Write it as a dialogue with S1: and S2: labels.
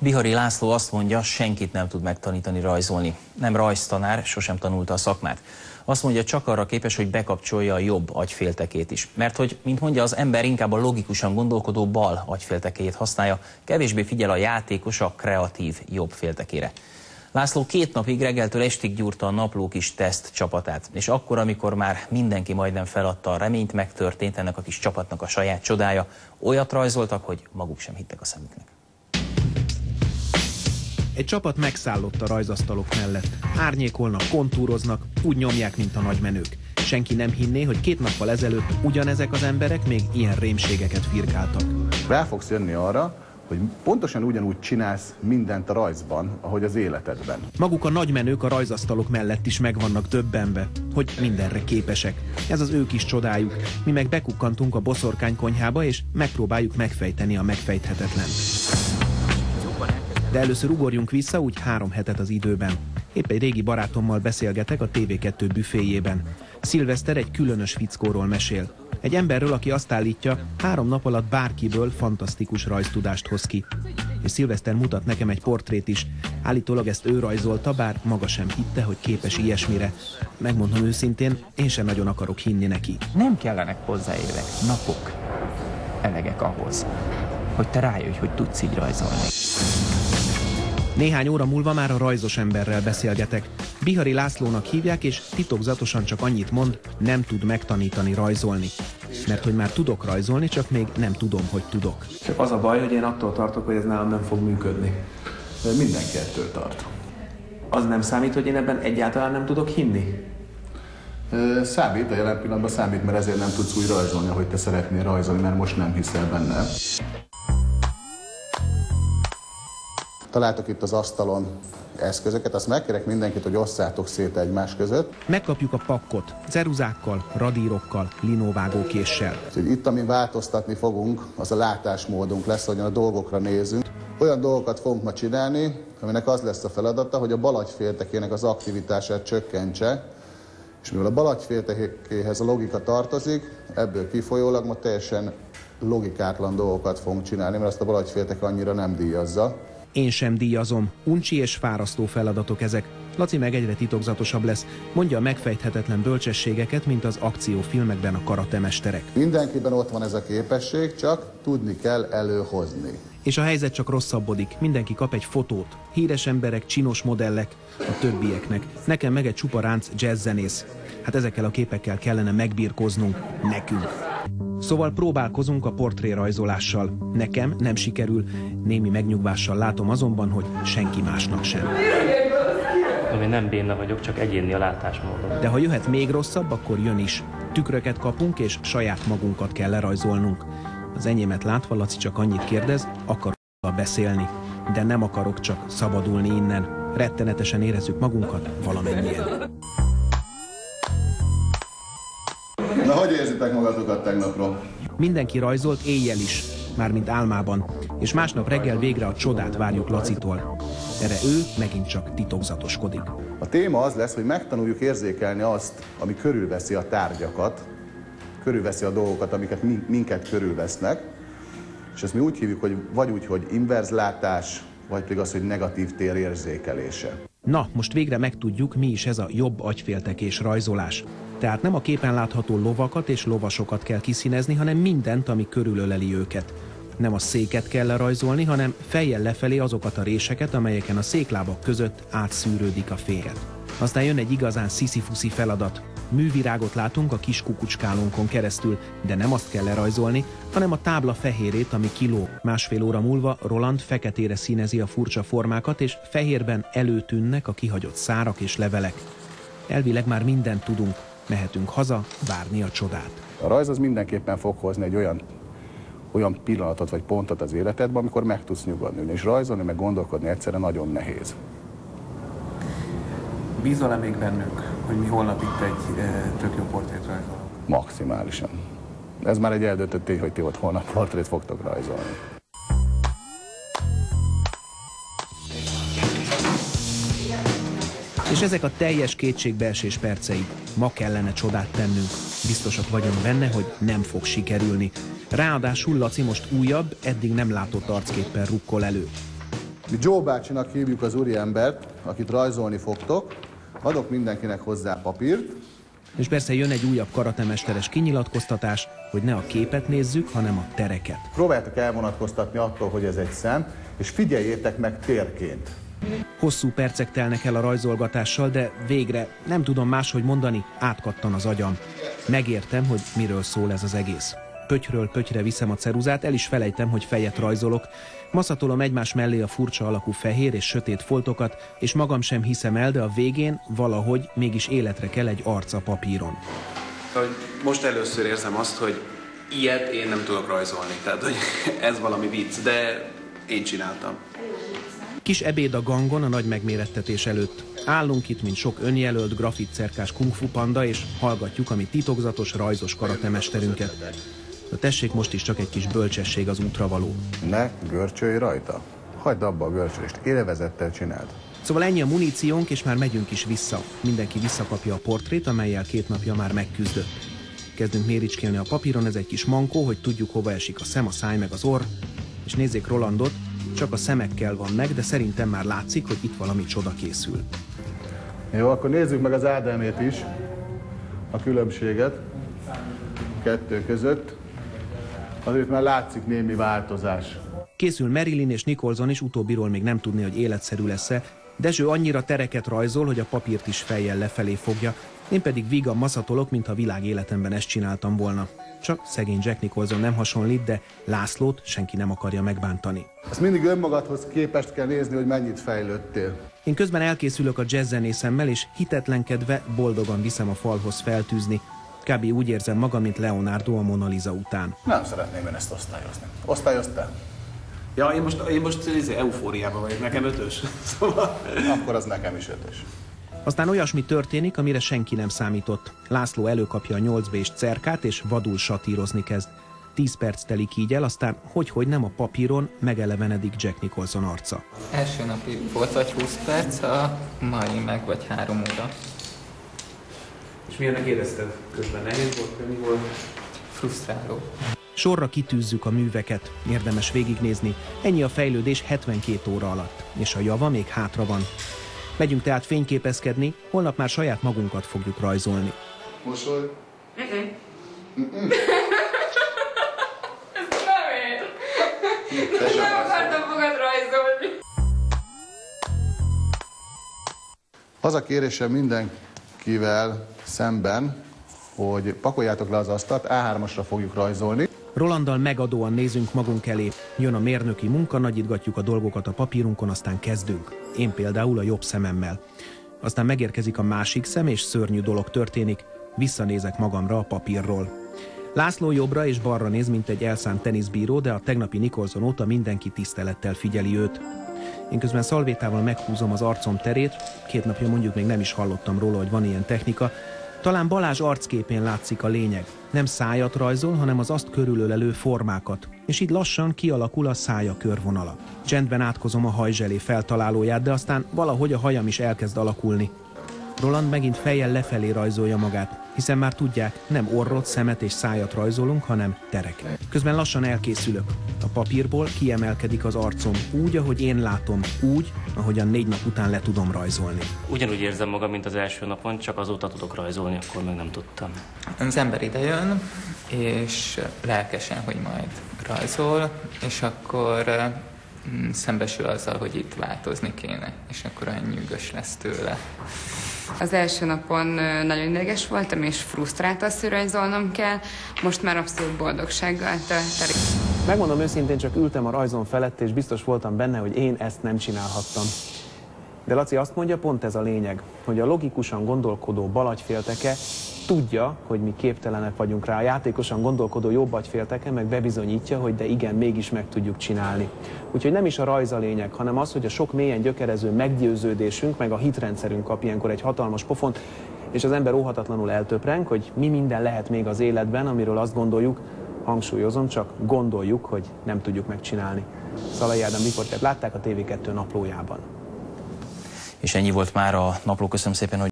S1: Bihari László azt mondja, senkit nem tud megtanítani rajzolni. Nem rajztanár, sosem tanulta a szakmát. Azt mondja, csak arra képes, hogy bekapcsolja a jobb agyféltekét is. Mert hogy, mint mondja, az ember inkább a logikusan gondolkodó bal agyféltekéjét használja, kevésbé figyel a játékos a kreatív jobb féltekére. László 2 napig reggeltől estig gyúrta a Napló kis teszt csapatát, és akkor, amikor már mindenki majdnem feladta a reményt, megtörtént ennek a kis csapatnak a saját csodája. Olyat rajzoltak, hogy maguk sem hittek a szemüknek.
S2: Egy csapat megszállott a rajzasztalok mellett. Árnyékolnak, kontúroznak, úgy nyomják, mint a nagymenők. Senki nem hinné, hogy 2 nappal ezelőtt ugyanezek az emberek még ilyen rémségeket firkáltak.
S3: Rá fogsz jönni arra, hogy pontosan ugyanúgy csinálsz mindent a rajzban, ahogy az életedben.
S2: Maguk a nagymenők a rajzasztalok mellett is meg vannak döbbenve, hogy mindenre képesek. Ez az ő kis csodájuk. Mi meg bekukkantunk a boszorkánykonyhába, és megpróbáljuk megfejteni a megfejthetetlent. De először ugorjunk vissza úgy 3 hetet az időben. Épp egy régi barátommal beszélgetek a TV2 büféjében. Szilveszter egy különös fickóról mesél. Egy emberről, aki azt állítja, 3 nap alatt bárkiből fantasztikus rajztudást hoz ki. És Szilveszter mutat nekem egy portrét is. Állítólag ezt ő rajzolta, bár maga sem hitte, hogy képes ilyesmire. Megmondom őszintén, én sem nagyon akarok hinni neki.
S4: Nem kellenek hozzá évek, napok. Elegek ahhoz, hogy te rájöjj, hogy tudsz így rajzolni.
S2: Néhány óra múlva már a rajzos emberrel beszélgetek. Bihari Lászlónak hívják, és titokzatosan csak annyit mond, nem tud megtanítani rajzolni. Mert hogy már tudok rajzolni, csak még nem tudom, hogy tudok.
S5: Csak az a baj, hogy én attól tartok, hogy ez nálam nem fog működni.
S3: Mindenki ettől tart.
S5: Az nem számít, hogy én ebben egyáltalán nem tudok hinni?
S3: Számít, a jelen pillanatban számít, mert ezért nem tudsz úgy rajzolni, ahogy te szeretnél rajzolni, mert most nem hiszel benne. Találtok itt az asztalon eszközöket, azt megkérek mindenkit, hogy osszátok szét egymás között.
S2: Megkapjuk a pakkot, ceruzákkal, radírokkal, linóvágókéssel.
S3: Itt, amin változtatni fogunk, az a látásmódunk lesz, ahogyan a dolgokra nézünk. Olyan dolgokat fogunk ma csinálni, aminek az lesz a feladata, hogy a bal agyféltekének az aktivitását csökkentse, és mivel a bal agyféltekéhez a logika tartozik, ebből kifolyólag ma teljesen logikátlan dolgokat fogunk csinálni, mert azt a bal agyfélteke annyira nem díjazza.
S2: Én sem díjazom. Uncsi és fárasztó feladatok ezek. Laci meg egyre titokzatosabb lesz. Mondja a megfejthetetlen bölcsességeket, mint az akciófilmekben a karatemesterek.
S3: Mindenkiben ott van ez a képesség, csak tudni kell előhozni.
S2: És a helyzet csak rosszabbodik. Mindenki kap egy fotót. Híres emberek, csinos modellek, a többieknek. Nekem meg egy csupa ránc jazzzenész. Hát ezekkel a képekkel kellene megbirkóznunk nekünk. Szóval próbálkozunk a portrérajzolással. Nekem nem sikerül, némi megnyugvással látom azonban, hogy senki másnak sem.
S6: Én nem béna vagyok, csak egyéni a látásmódom.
S2: De ha jöhet még rosszabb, akkor jön is. Tükröket kapunk, és saját magunkat kell lerajzolnunk. Az enyémet látva Laci csak annyit kérdez, akarok beszélni. De nem akarok csak szabadulni innen. Rettenetesen érezzük magunkat valamennyien.
S3: Na, hogy érzitek magatokat tegnapról?
S2: Mindenki rajzolt éjjel is, mármint álmában, és másnap reggel végre a csodát várjuk Lacitól. Erre ő megint csak titokzatoskodik.
S3: A téma az lesz, hogy megtanuljuk érzékelni azt, ami körülveszi a tárgyakat, körülveszi a dolgokat, amiket minket körülvesznek, és ezt mi úgy hívjuk, hogy vagy úgy, hogy inverzlátás, vagy pedig az, hogy negatív tér érzékelése.
S2: Na, most végre megtudjuk, mi is ez a jobb agyféltekés rajzolás. Tehát nem a képen látható lovakat és lovasokat kell kiszínezni, hanem mindent, ami körülöleli őket. Nem a széket kell lerajzolni, hanem fejjel lefelé azokat a réseket, amelyeken a széklábak között átszűrődik a fény. Aztán jön egy igazán sziszifuszi feladat. Művirágot látunk a kis kukucskálónkon keresztül, de nem azt kell lerajzolni, hanem a tábla fehérét, ami kilóg. Másfél óra múlva Roland feketére színezi a furcsa formákat, és fehérben előtűnnek a kihagyott szárak és levelek. Elvileg már mindent tudunk, mehetünk haza várni a csodát.
S3: A rajz az mindenképpen fog hozni egy olyan pillanatot vagy pontot az életedben, amikor meg tudsz nyugodni, és rajzolni, meg gondolkodni egyszerre nagyon nehéz.
S5: Bízol-e még bennünk, hogy mi holnap itt egy tök jó portrét rajzolunk?
S3: Maximálisan. Ez már egy eldöntött tény, hogy ti ott holnap portrét fogtok rajzolni.
S2: És ezek a teljes kétségbeesés percei. Ma kellene csodát tennünk. Biztosak vagyunk benne, hogy nem fog sikerülni. Ráadásul Laci most újabb, eddig nem látott arcképpen rukkol elő.
S3: Mi Joe bácsinak hívjuk az úriembert, akit rajzolni fogtok, adok mindenkinek hozzá papírt.
S2: És persze jön egy újabb karatemesteres kinyilatkoztatás, hogy ne a képet nézzük, hanem a tereket.
S3: Próbáljátok elvonatkoztatni attól, hogy ez egy szem, és figyeljétek meg térként.
S2: Hosszú percek telnek el a rajzolgatással, de végre, nem tudom máshogy mondani, átkattan az agyam. Megértem, hogy miről szól ez az egész. Pöttyről pöttyre viszem a ceruzát, el is felejtem, hogy fejet rajzolok. Maszatolom egymás mellé a furcsa alakú fehér és sötét foltokat, és magam sem hiszem el, de a végén valahogy mégis életre kell egy arc a papíron.
S5: Most először érzem azt, hogy ilyet én nem tudok rajzolni. Tehát, hogy ez valami vicc, de én csináltam.
S2: Kis ebéd a gangon a nagy megmérettetés előtt. Állunk itt, mint sok önjelölt, grafitcerkás kungfu panda, és hallgatjuk a mi titokzatos, rajzos karatemesterünket. De tessék, most is csak egy kis bölcsesség az útra való.
S3: Ne görcsölj rajta. Hagyd abba a görcsölést, élvezettel csináld.
S2: Szóval ennyi a muníciónk, és már megyünk is vissza. Mindenki visszakapja a portrét, amellyel 2 napja már megküzdött. Kezdünk méricskélni a papíron, ez egy kis mankó, hogy tudjuk, hova esik a szem, a száj meg az orr. És nézzék Rolandot, csak a szemekkel van meg, de szerintem már látszik, hogy itt valami csoda készül.
S3: Jó, akkor nézzük meg az Ádámét is, a különbséget kettő között. Azért már látszik némi változás.
S2: Készül Marilyn és Nicholson is, utóbbiról még nem tudni, hogy életszerű lesz-e. Dezső annyira tereket rajzol, hogy a papírt is fejjel lefelé fogja. Én pedig vígan maszatolok, mintha világ életemben ezt csináltam volna. Csak szegény Jack Nicholson nem hasonlít, de Lászlót senki nem akarja megbántani.
S3: Ezt mindig önmagadhoz képest kell nézni, hogy mennyit fejlődtél.
S2: Én közben elkészülök a jazzzenészemmel, és hitetlenkedve boldogan viszem a falhoz feltűzni. Kb. Úgy érzem magam, mint Leonardo a Mona Lisa után.
S3: Nem szeretném én ezt osztályozni. Osztályoztál?
S5: Ja, én most eufóriában vagyok, nekem 5-ös. Szóval...
S3: Akkor az nekem is 5-ös.
S2: Aztán olyasmi történik, amire senki nem számított. László előkapja a 8B-s cerkát, és vadul satírozni kezd. 10 perc telik így el, aztán hogy nem a papíron megelevenedik Jack Nicholson arca.
S7: Első napig volt vagy 20 perc, a mai meg vagy 3 óra.
S5: És milyennek érezted közben? Nehéz volt, könnyű volt?
S7: Frusztráló.
S2: Sorra kitűzzük a műveket, érdemes végignézni. Ennyi a fejlődés 72 óra alatt, és a java még hátra van. Megyünk tehát fényképezkedni, holnap már saját magunkat fogjuk rajzolni.
S3: Mosoly?
S8: Ez nem én. Nem akartam fogad rajzolni.
S3: Az a kérésem mindenkivel szemben, hogy pakoljátok le az asztalt, A3-asra fogjuk rajzolni.
S2: Rolanddal megadóan nézünk magunk elé. Jön a mérnöki munka, nagyítgatjuk a dolgokat a papírunkon, aztán kezdünk. Én például a jobb szememmel. Aztán megérkezik a másik szem, és szörnyű dolog történik. Visszanézek magamra a papírról. László jobbra és balra néz, mint egy elszánt teniszbíró, de a tegnapi Nicholson óta mindenki tisztelettel figyeli őt. Én közben szalvétával meghúzom az arcom terét, 2 napja mondjuk még nem is hallottam róla, hogy van ilyen technika. Talán Balázs arcképén látszik a lényeg. Nem szájat rajzol, hanem az azt körülölelő formákat. És így lassan kialakul a szája körvonala. Csendben átkozom a hajzselé feltalálóját, de aztán valahogy a hajam is elkezd alakulni. Roland megint fejjel lefelé rajzolja magát, hiszen már tudják, nem orrot, szemet és szájat rajzolunk, hanem tereket. Közben lassan elkészülök. A papírból kiemelkedik az arcom úgy, ahogy én látom, úgy, ahogyan 4 nap után le tudom rajzolni.
S6: Ugyanúgy érzem magam, mint az első napon, csak azóta tudok rajzolni, akkor meg nem tudtam.
S7: Az ember idejön, és lelkesen, hogy majd rajzol, és akkor szembesül azzal, hogy itt változni kéne, és akkor olyan nyűgös lesz tőle.
S8: Az első napon nagyon ideges voltam, és frusztrált azt, hogy rajzolnom kell. Most már abszolút boldogsággal telik.
S2: Megmondom őszintén, csak ültem a rajzom felett, és biztos voltam benne, hogy én ezt nem csinálhattam. De Laci azt mondja, pont ez a lényeg, hogy a logikusan gondolkodó balagyfélteke tudja, hogy mi képtelenek vagyunk rá. A játékosan gondolkodó jobb-agyfélteke meg bebizonyítja, hogy de igen, mégis meg tudjuk csinálni. Úgyhogy nem is a rajz a lényeg, hanem az, hogy a sok mélyen gyökerező meggyőződésünk, meg a hitrendszerünk kap ilyenkor egy hatalmas pofont, és az ember óhatatlanul eltöpreng, hogy mi minden lehet még az életben, amiről azt gondoljuk, hangsúlyozom, csak gondoljuk, hogy nem tudjuk megcsinálni. Szalai Ádám riportert látták a TV2 naplójában.
S1: És ennyi volt már a napló. Köszönöm szépen, hogy